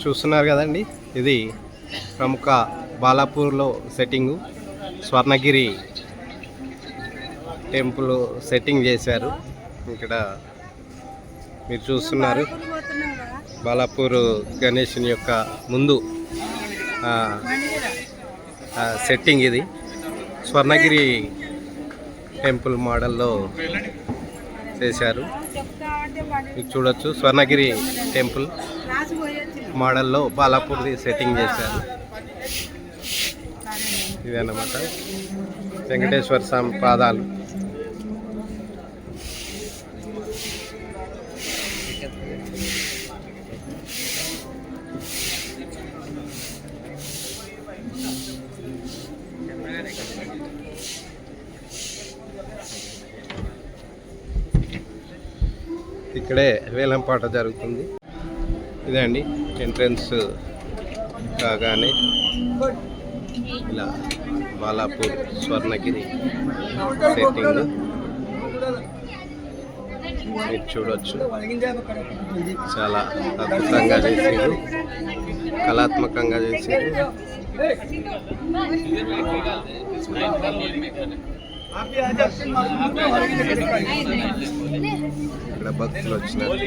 చూస్తున్నారు కదండి, ఇది ప్రముఖ బాలాపూర్లో సెట్టింగు. స్వర్ణగిరి టెంపుల్ సెట్టింగ్ చేశారు. ఇక్కడ మీరు చూస్తున్నారు బాలాపూర్ గణేషుని యొక్క ముందు సెట్టింగ్. ఇది స్వర్ణగిరి టెంపుల్ మోడల్లో చేశారు. మీరు చూడొచ్చు, స్వర్ణగిరి టెంపుల్ మోడల్లో బాలాపూర్ది సెట్టింగ్ చేశారు. ఇదన్నమాట వెంకటేశ్వర స్వామి పాదాలు. ఇక్కడే వేలంపాట జరుగుతుంది. ఇదే అండి ఎంట్రన్స్ కాగానే ఇలా బాలాపూర్ స్వర్ణగిరి సెట్టింగ్ మీరు చూడొచ్చు. చాలా అద్భుతంగా చేసారు, కళాత్మకంగా చేసారు. ఇక్కడ భక్తులు వచ్చినట్టు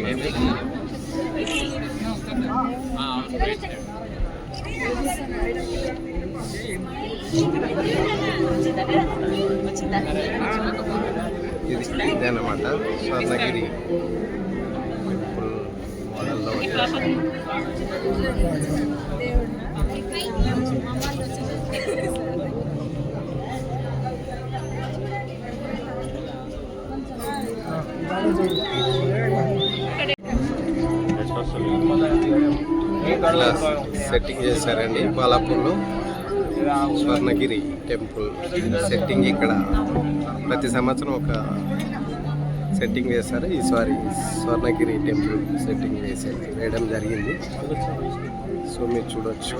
ఇదన్నమాట స్వర్ణగిరి మోడల్లో ఇట్లా సెట్టింగ్ చేశారండి. బాలాపూర్లో స్వర్ణగిరి టెంపుల్ సెట్టింగ్. ఇక్కడ ప్రతి సంవత్సరం ఒక సెట్టింగ్ వేశారు. ఈసారి స్వర్ణగిరి టెంపుల్ సెట్టింగ్ వేయడం జరిగింది. సో మీరు చూడవచ్చు.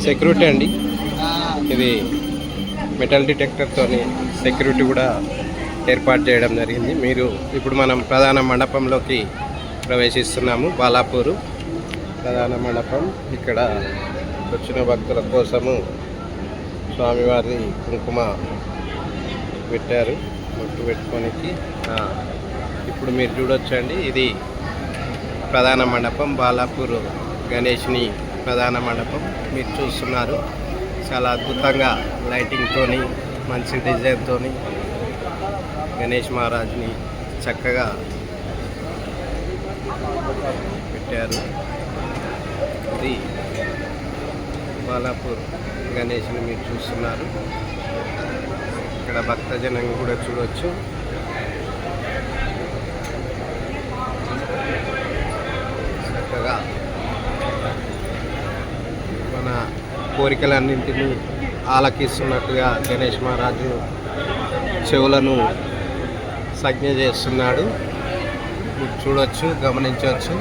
సెక్యూరిటీ అండి, ఇది మెటల్ డిటెక్టర్తో సెక్యూరిటీ కూడా ఏర్పాటు చేయడం జరిగింది. ఇప్పుడు మనం ప్రధాన మండపంలోకి ప్రవేశిస్తున్నాము. బాలాపూరు ప్రధాన మండపం. ఇక్కడ వచ్చిన భక్తుల కోసము స్వామివారి కుంకుమ పెట్టారు, బొట్టు పెట్టుకోనికి. ఇప్పుడు మీరు చూడొచ్చండి, ఇది ప్రధాన మండపం, బాలాపూర్ గణేష్ని ప్రధాన మండపం మీరు చూస్తున్నారు. చాలా అద్భుతంగా లైటింగ్తోని, మంచి డిజైన్తోని గణేష్ మహారాజ్ని చక్కగా పెట్టారు. ఇది బాలాపూర్ గణేష్ని మీరు చూస్తున్నారు. ఇక్కడ భక్తజనం కూడా చూడవచ్చు. చక్కగా మన కోరికలన్నింటినీ ఆలకిస్తున్నట్టుగా గణేష్ మహారాజు చెవులను సంజ్ఞ చేస్తున్నాడు. మీరు చూడవచ్చు, గమనించవచ్చు.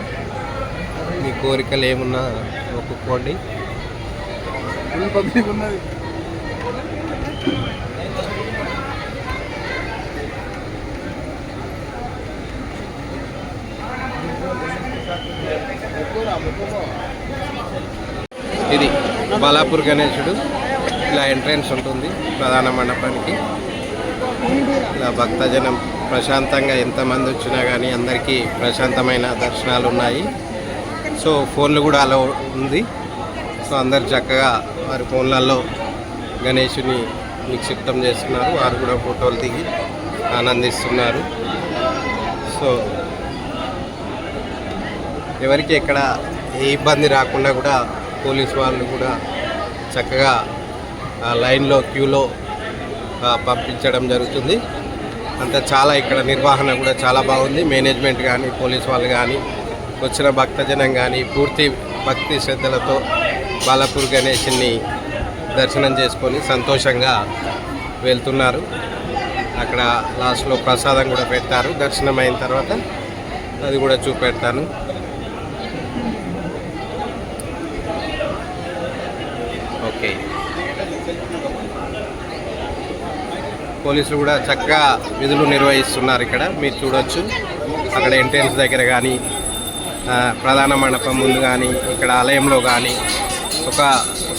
మీ కోరికలు ఏమున్నా ఒప్పుకోండి. ఇది బాలాపూర్ గణేశుడు. ఇలా ఎంట్రన్స్ ఉంటుంది ప్రధాన మండపానికి. ఇలా భక్తజనం ప్రశాంతంగా ఎంతమంది వచ్చినా కానీ అందరికీ ప్రశాంతమైన దర్శనాలు ఉన్నాయి. సో ఫోన్లు కూడా అలా ఉంది. సో అందరు చక్కగా వారి ఫోన్లలో గణేశుని నిక్షిప్తం చేస్తున్నారు. వారు కూడా ఫోటోలు దిగి ఆనందిస్తున్నారు. సో ఎవరికి ఎక్కడ ఏ ఇబ్బంది రాకుండా కూడా పోలీసు వాళ్ళు కూడా చక్కగా లైన్లో క్యూలో పంపించడం జరుగుతుంది. అంతా చాలా ఇక్కడ నిర్వహణ కూడా చాలా బాగుంది. మేనేజ్మెంట్ కానీ, పోలీస్ వాళ్ళు కానీ వచ్చిన భక్తజనం కానీ పూర్తి భక్తి శ్రద్ధలతో బాలాపూర్ గణేష్ని దర్శనం చేసుకొని సంతోషంగా వెళ్తున్నారు. అక్కడ లాస్ట్లో ప్రసాదం కూడా పెడతారు. దర్శనం అయిన తర్వాత అది కూడా చూపెడతాను. ఓకే, పోలీసులు కూడా చక్కగా విధులు నిర్వహిస్తున్నారు. ఇక్కడ మీరు చూడవచ్చు, అక్కడ ఎంట్రన్స్ దగ్గర కానీ ప్రధాన మండపం ముందు కానీ ఇక్కడ ఆలయంలో కానీ ఒక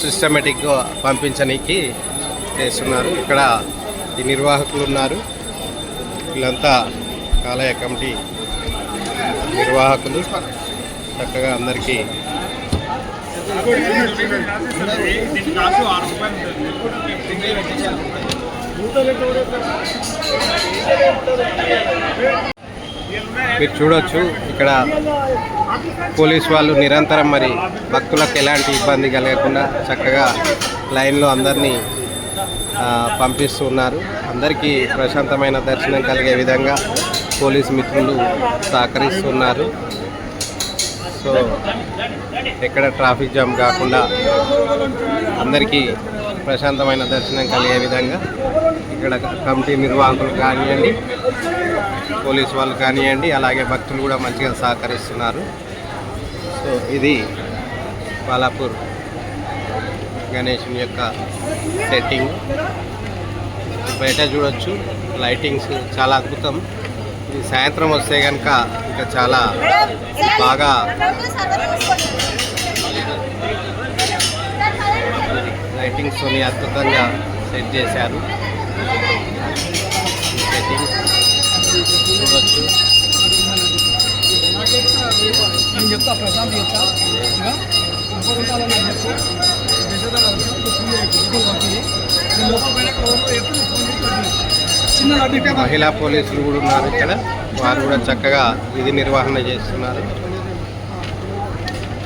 సిస్టమేటిక్గా పంపించడానికి చేస్తున్నారు. ఇక్కడ ఈ నిర్వాహకులు ఉన్నారు, వీళ్ళంతా ఆలయ కమిటీ నిర్వాహకులు. చక్కగా అందరికీ మీరు చూడొచ్చు, ఇక్కడ పోలీస్ వాళ్ళు నిరంతరం మరి భక్తులకు ఎలాంటి ఇబ్బంది కలగకుండా చక్కగా లైన్లో అందరినీ పంపిస్తున్నారు. అందరికీ ప్రశాంతమైన దర్శనం కలిగే విధంగా పోలీస్ మిత్రులు సహకరిస్తున్నారు. సో ఎక్కడ ట్రాఫిక్ జామ్ కాకుండా అందరికీ ప్రశాంతమైన దర్శనం కలిగే విధంగా ఇక్కడ కమిటీ నిర్వాహకులు కానివ్వండి, పోలీసు వాళ్ళు కానివ్వండి, అలాగే భక్తులు కూడా మంచిగా సహకరిస్తున్నారు. సో ఇది బాలాపూర్ గణేశుని యొక్క సెట్టింగ్. బయట చూడొచ్చు, లైటింగ్స్ చాలా అద్భుతం. ఇది సాయంత్రం వస్తే కనుక ఇంకా చాలా బాగా లైటింగ్స్తో అద్భుతంగా సెట్ చేశారు. సెట్టింగ్ చూడొచ్చు. మహిళా పోలీసులు కూడా ఉన్నారు ఇక్కడ, వారు కూడా చక్కగా విధి నిర్వహణ చేస్తున్నారు.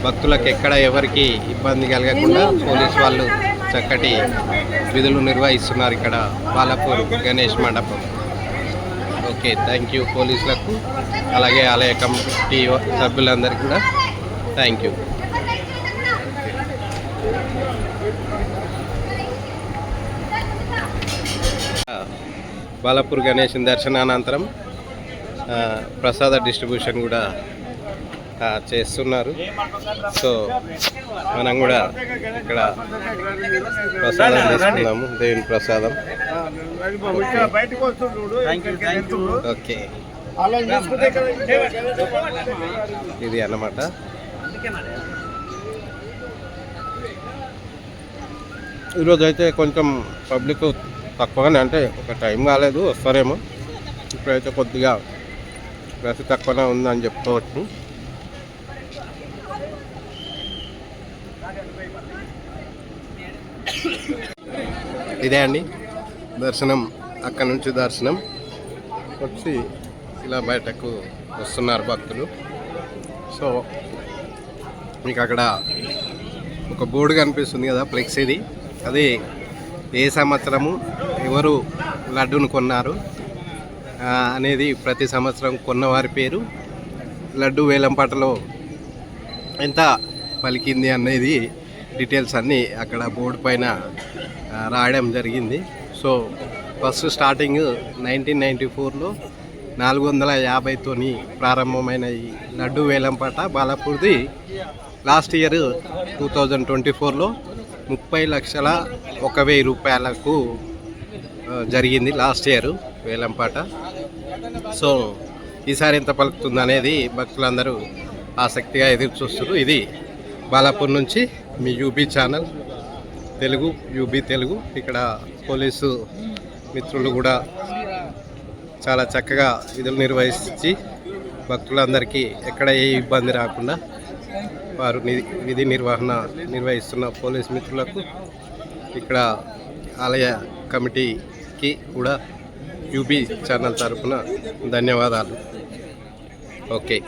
భక్తులకు ఎక్కడ ఎవరికి ఇబ్బంది కలగకుండా పోలీసు వాళ్ళు చక్కటి విధులు నిర్వహిస్తున్నారు ఇక్కడ బాలాపూర్ గణేష్ మండపం. ఓకే, థ్యాంక్ యూ పోలీసులకు, అలాగే ఆలయ కమిటీ సభ్యులందరికీ కూడా thank you. Balapur Ganesh దర్శనానంతరం Prasada distribution కూడా చేస్తున్నారు. సో మనం కూడా ఇక్కడ ప్రసాదం తీసుకున్నాము, దేవుని ప్రసాదం. ఓకే, ఇది అన్నమాట. ఈరోజు అయితే కొంచెం పబ్లిక్ తక్కువగానే, అంటే ఒక టైం కాలేదు, వస్తారేమో. ఇప్పుడైతే కొద్దిగా రష్ తక్కువనే ఉందని చెప్పుకోవచ్చు. ఇదే అండి దర్శనం. అక్కడ నుంచి దర్శనం వచ్చి ఇలా బయటకు వస్తున్నారు భక్తులు. సో మీకు అక్కడ ఒక బోర్డు కనిపిస్తుంది కదా, ఫ్లెక్స్. ఇది అది ఏ సంవత్సరము ఎవరు లడ్డూను కొన్నారు అనేది, ప్రతి సంవత్సరం కొన్నవారి పేరు, లడ్డు వేలంపాటలో ఎంత పలికింది అనేది డీటెయిల్స్ అన్నీ అక్కడ బోర్డు పైన రాయడం జరిగింది. సో ఫస్ట్ స్టార్టింగ్ 1994లో 450తోని ప్రారంభమైన ఈ లడ్డు వేలంపాట బాలాపూర్ది లాస్ట్ ఇయర్ 2024లో 30,01,000 రూపాయలకు జరిగింది లాస్ట్ ఇయర్ వేలంపాట. సో ఈసారి ఎంత పలుకుతుంది అనేది భక్తులందరూ ఆసక్తిగా ఎదురు చూస్తున్నారు. ఇది బాలాపూర్ నుంచి మీ UB channel Telugu, UB Telugu. ఇక్కడ పోలీసు మిత్రులు కూడా చాలా చక్కగా విధులు నిర్వహించి భక్తులందరికీ ఎక్కడ ఏ ఇబ్బంది రాకుండా వారు విధి నిర్వహణ నిర్వహిస్తున్న పోలీస్ మిత్రులకు ఇక్కడ ఆలయ కమిటీకి కూడా యూబీ ఛానల్ తరఫున ధన్యవాదాలు. ఓకే.